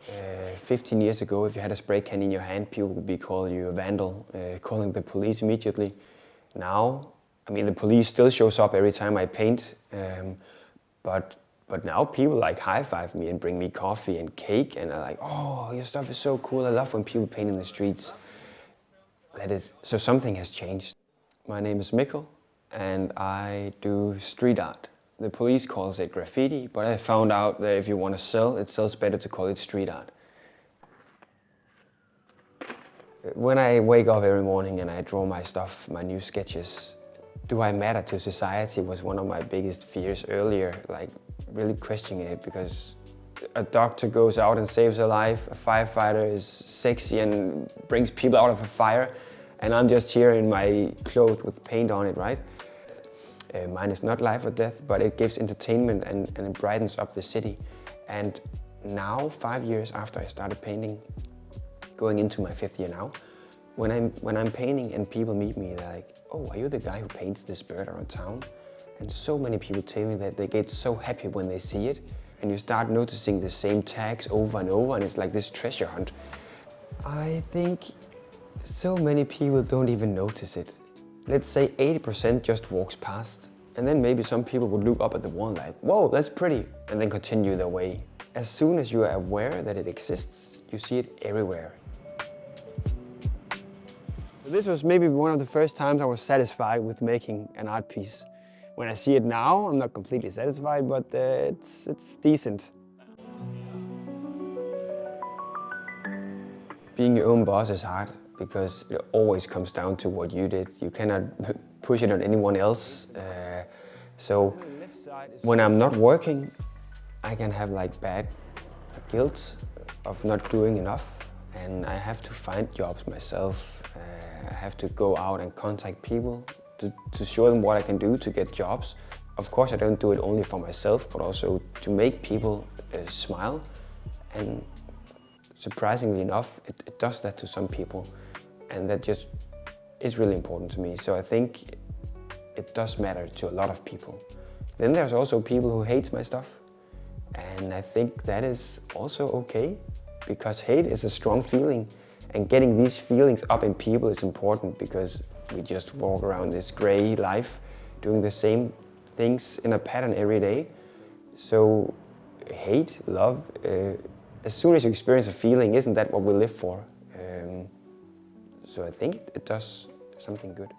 15 years ago, if you had a spray can in your hand, people would be calling you a vandal, calling the police immediately. Now, I mean, the police still shows up every time I paint, but now people like high-five me and bring me coffee and cake, and are like, "Oh, your stuff is so cool. I love when people paint in the streets." So something has changed. My name is Mikkel, and I do street art. The police calls it graffiti, but I found out that if you want to sell, it sells better to call it street art. When I wake up every morning and I draw my stuff, my new sketches, do I matter to society was one of my biggest fears earlier, like really questioning it, because a doctor goes out and saves a life, a firefighter is sexy and brings people out of a fire, and I'm just here in my clothes with paint on it, right? Mine is not life or death, but it gives entertainment and it brightens up the city. And now, 5 years after I started painting, going into my 5th year now, when I'm painting and people meet me, they're like, "Oh, are you the guy who paints this bird around town?" And so many people tell me that they get so happy when they see it, and you start noticing the same tags over and over, and it's like this treasure hunt. I think so many people don't even notice it. Let's say 80% just walks past, and then maybe some people would look up at the wall like, "Whoa, that's pretty," and then continue their way. As soon as you are aware that it exists, you see it everywhere. This was maybe one of the first times I was satisfied with making an art piece. When I see it now, I'm not completely satisfied, but it's decent. Being your own boss is hard because it always comes down to what you did. You cannot push it on anyone else. So when I'm not working, I can have like bad guilt of not doing enough, and I have to find jobs myself. I have to go out and contact people to show them what I can do to get jobs. Of course, I don't do it only for myself, but also to make people smile. And surprisingly enough, it does that to some people. And that just is really important to me. So I think it does matter to a lot of people. Then there's also people who hate my stuff. And I think that is also okay, because hate is a strong feeling. And getting these feelings up in people is important, because we just walk around this gray life doing the same things in a pattern every day. So hate, love, as soon as you experience a feeling, isn't that what we live for? So I think it does something good.